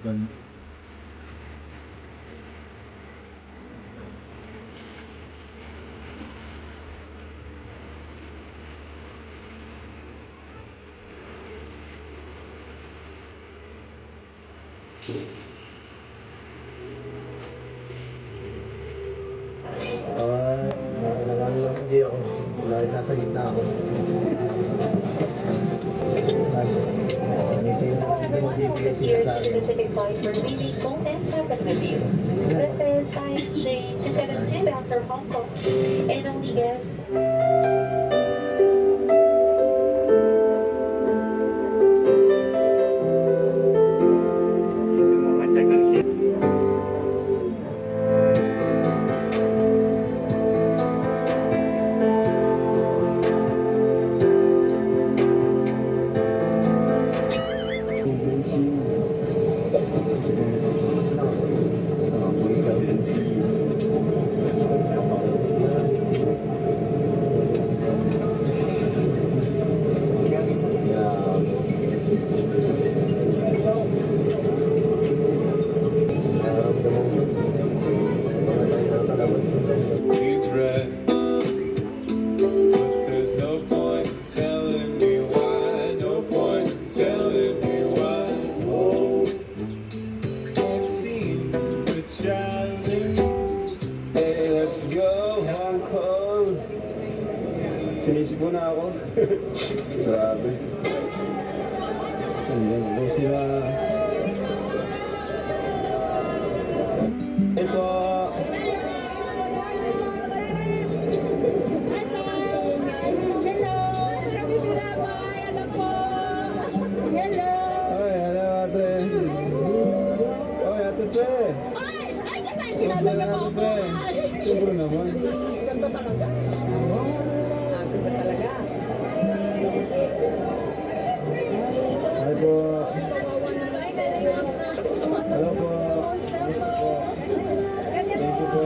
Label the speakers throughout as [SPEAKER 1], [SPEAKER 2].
[SPEAKER 1] Gan Hindi ako. Dahil nasa gitna ako.
[SPEAKER 2] Here to the Pacific Point for Lily Kong and Happen with you. This is Science Change 272 after Hong Kong. And only guess.
[SPEAKER 3] It's red, but there's no point in telling me why. No point in telling me why. Oh, can't seem to challenge.
[SPEAKER 1] Hey, let's go Hong Kong! Sinisip mo na ako. Grabe. Ano sila? Ito! Ay, ano ate? Ay, ate pe! Sobrang ate pe! Sobrang naman. Ay po! Hello po! Thank you po!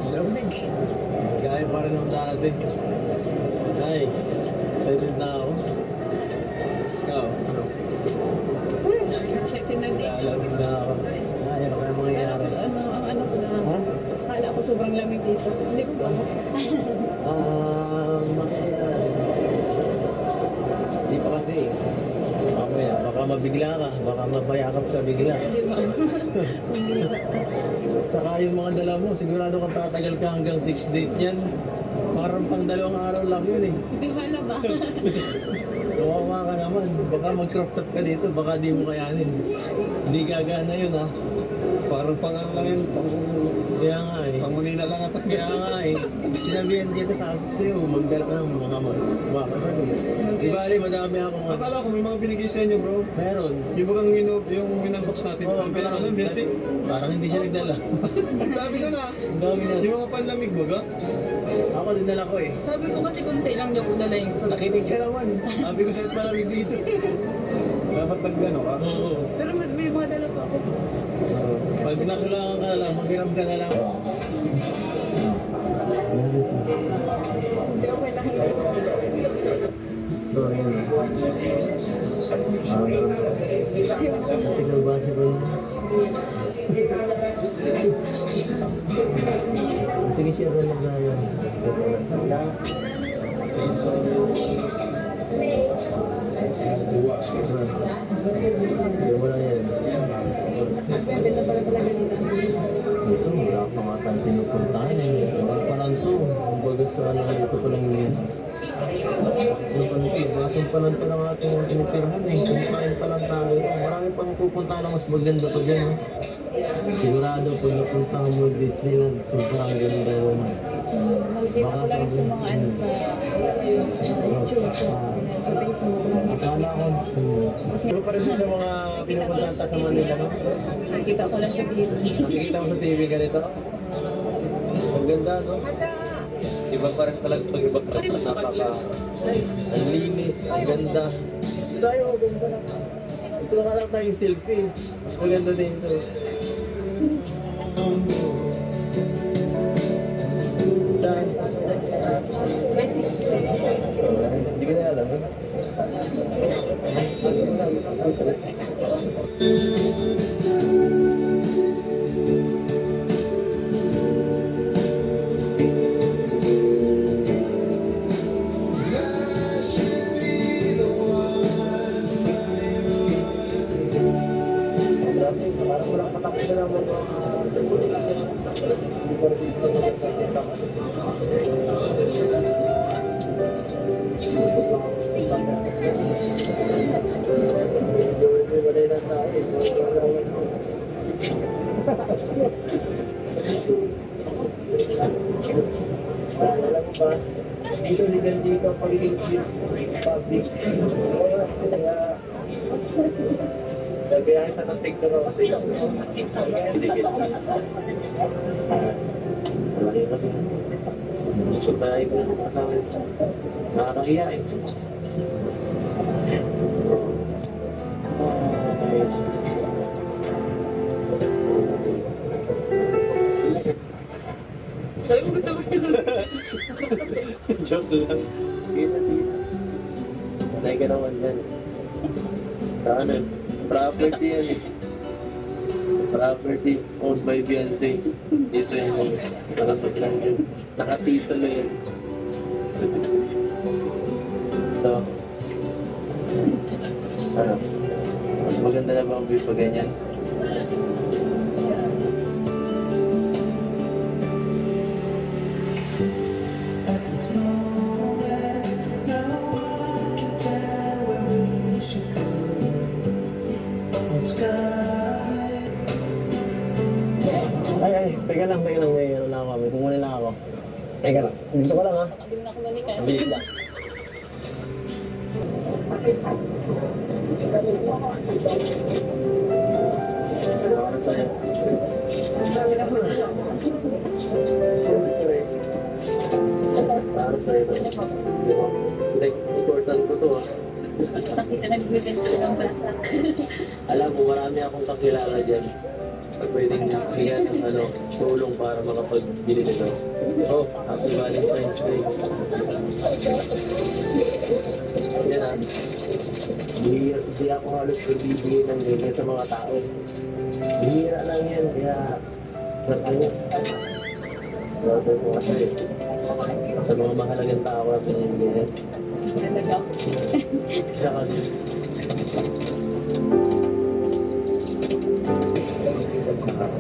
[SPEAKER 1] Malamig! Gaya pa rin ng dati. Nice! Excited na ako. Ikaw, ano?
[SPEAKER 4] Check in na din.
[SPEAKER 1] Lamig na ako. Ay, ano kaya mangyayari?
[SPEAKER 4] Akala ko sa ano, ang ano ko na.
[SPEAKER 1] Ha?
[SPEAKER 4] Akala ko sobrang lamig dito. Hindi ko ba?
[SPEAKER 1] Hindi pa kasi. Mamaya, baka mabigla ka. Baka mabayakap ka bigla.
[SPEAKER 4] Hindi ba? Hindi ba?
[SPEAKER 1] Saka yung mga dala mo, sigurado kang tatagal ka hanggang 6 days niyan. Parang pang 2 araw lang yun eh.
[SPEAKER 4] Hindi wala ba?
[SPEAKER 1] Kawawa ka naman. Baka mag-crop top ka dito, baka di mo kayanin. Hindi gagana yun ha. Parang pang ano lang yun, kaya nga eh. Pangunina lang at kaya nga eh. Sinabihan kita sabi ko sa'yo, magdala ka ng mga ano. Di bali, madami ako nga.
[SPEAKER 5] Akala ko may mga binigay sa inyo, bro.
[SPEAKER 1] Meron.
[SPEAKER 5] Yung bagang yung inunbox natin.
[SPEAKER 1] Oo,
[SPEAKER 5] Pero ano, Betsy?
[SPEAKER 1] parang hindi siya nagdala.
[SPEAKER 5] Ang dami na na.
[SPEAKER 1] Ang dami na.
[SPEAKER 5] Yung mga panlamig, baga?
[SPEAKER 1] Ako dinala ko eh.
[SPEAKER 4] Sabi ko kasi kunti lang daw dala yung
[SPEAKER 1] Nakinig ka naman. Sabi ko sa'yo malamig dito.
[SPEAKER 5] Dapat nagano ka.
[SPEAKER 1] Oo.
[SPEAKER 4] Pero may mga dala pa ako.
[SPEAKER 1] Pag nakulangan ka na lang, maghiram ka na lang.
[SPEAKER 4] Hindi okay lang.
[SPEAKER 1] So, yun. Tingnan ba si Ron? Sige siya Ron na yun. Hindi mo lang yan.
[SPEAKER 4] Nagbebenta pala talaga nila.
[SPEAKER 1] Ito, wala pa nga tayong pinupuntahan eh. Parang to, kumbaga sa ano, dito pa lang yun. Yung basang pa lang pala ating tinipirhan eh. Kumakain pa lang tayo. Marami pang pupuntahan na mas maganda pa dyan. Eh. Sigurado pag napuntahan mo Disneyland, sobrang ganda yun.
[SPEAKER 4] Nakikita ko lang sa mga ano sa YouTube. Sa Facebook lang.
[SPEAKER 1] Akala ko, siguro pa rin sa mga pinupuntahan tayo sa Manila, no?
[SPEAKER 4] Nakikita ko lang sa video.
[SPEAKER 1] Nakikita mo sa TV ganito? Ang ganda, no? Iba pa rin talaga pag iba pa rin napaka... Ang linis, ang ganda. Tayo, ganda na. Ito na lang tayong selfie. Mas maganda din ito. Hindi ko na alam. Parang walang patakot na naman alam mo ba, dito legal dito ang pagiging public. Kaya nagbiyahe ka ng TikTok ako. Malaki kasi. Gusto tayo ko lang kasama. Nakakahiya eh. Ayos.
[SPEAKER 4] Sabi mo gusto ko yun.
[SPEAKER 1] Joke lang. Kita. Sanay ka naman yan. Ano? Property yan eh. Property owned by Beyonce. Dito yung nakasot lang yun. Nakatitulo yun. So, ano? Mas maganda na ba ang view pag ganyan?
[SPEAKER 3] At this moment, no one can tell where we should go. What's coming?
[SPEAKER 1] Ay, teka lang, may ano lang ako. May kumunin lang ako. Teka lang, dito ko lang ha.
[SPEAKER 4] Hindi na ako balikan.
[SPEAKER 1] Mabilis lang. Para sa'yo. Para sa'yo. Hindi, important ko to.
[SPEAKER 4] Nakita nag-good ang bata.
[SPEAKER 1] Alam mo, marami akong kakilala dyan. Pwedeng bigyan ng tulong para makapagbili nito. Oh, happy Valentine's Day. Yan ah. Hindi ako halos nagbibigay ng ganyan sa mga tao. Bihira lang yan, kaya ano, grabe ko kasi sa mga mahalagang tao na pinibigyan.
[SPEAKER 4] Talaga.
[SPEAKER 1] Saka din. Okay lang talaga.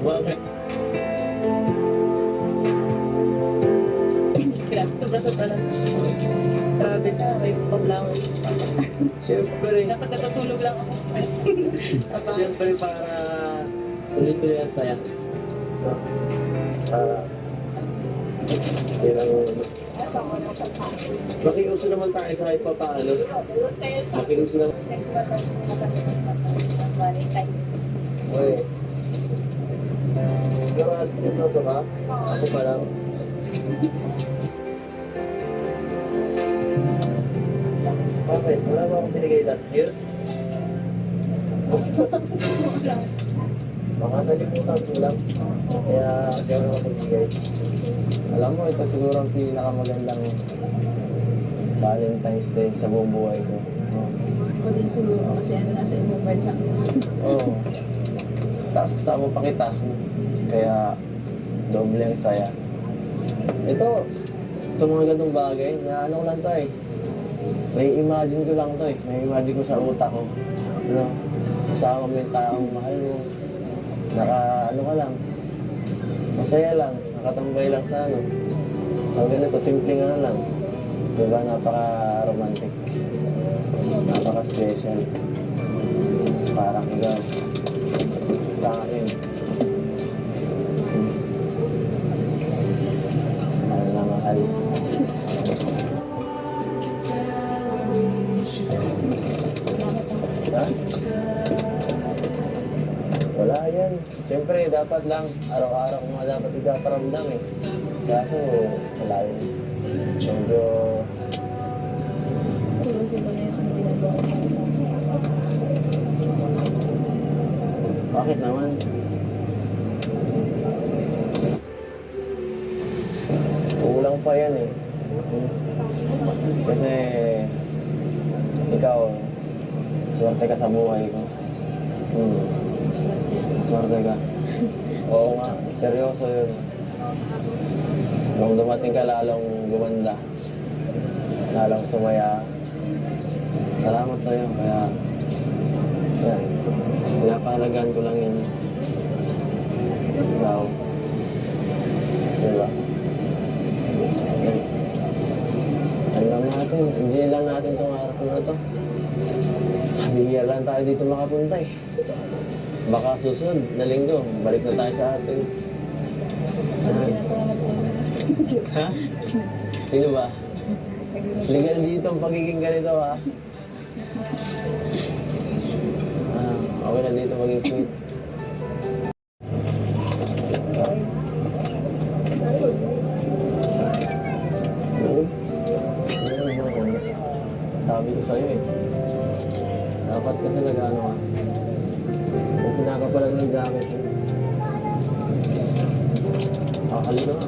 [SPEAKER 1] Bakit?
[SPEAKER 4] Grabe, sobra-sobra lang. Grabe na, may pa-flowers.
[SPEAKER 1] Siyempre,
[SPEAKER 4] Dapat natutulog lang ako.
[SPEAKER 1] siyempre para tuloy-tuloy ang saya. Para yun ang makiuso naman tayo kahit pa paano. Makiuso naman. Uy. Sigurado nyo to ba? Ako pa lang. Bakit? Wala ba akong binigay last year? Baka nalimutan ko lang. Kaya hindi ako nagbigay. Alam mo, ito siguro ang pinakamagandang Valentine's Day sa buong buhay ko.
[SPEAKER 4] Ako din siguro kasi ano nasa ibang bansa.
[SPEAKER 1] Oo. Tapos kasama pa kita. Kaya doble ang saya. Ito mga ganung bagay na ano ko lang to eh. May imagine ko lang to eh. May imagine ko sa utak ko. Ano, kasama mo yung taong mahal mo. Ano ka lang. Masaya lang. Nakatambay lang sa ano. So ganito, simple nga lang. Diba, napaka-romantic. Napaka-special. Parang ikaw. Sa akin. Mahal na mahal. Ha? Wala yan. Siyempre, dapat lang, araw-araw ko nga dapat ikaparamdam eh. Kaso, wala yun. Medyo,
[SPEAKER 4] Seryoso ba na yung ano ginagawa ko?
[SPEAKER 1] bakit naman? Kulang pa yan eh. Kasi, ikaw, swerte ka sa buhay ko. Swerte ka. Oo nga, seryoso yun. Nung dumating ka, lalong gumanda. Lalong sumaya. Salamat sa'yo, kaya... Yan. Pinapahalagaan ko lang yan. Ikaw. Diba? Yan. Ano lang natin, enjoy lang natin itong araw na to. Bihira lang tayo dito makapunta eh. Baka susunod na linggo, balik na tayo sa atin.
[SPEAKER 4] Sabi na to ako po.
[SPEAKER 1] Ha? Sino ba? Legal dito ang pagiging ganito ha. Okay na dito maging sweet. Sabi ko sa'yo eh. Dapat kasi nag-ano ka. Kung pinakapalan ng jacket mo. Kakali ka nga.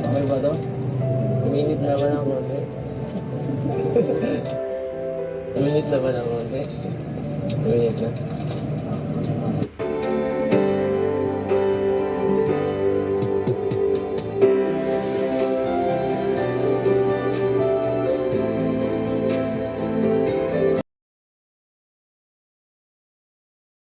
[SPEAKER 1] Okay ba to? Uminit naman ako. Uminit naman ako.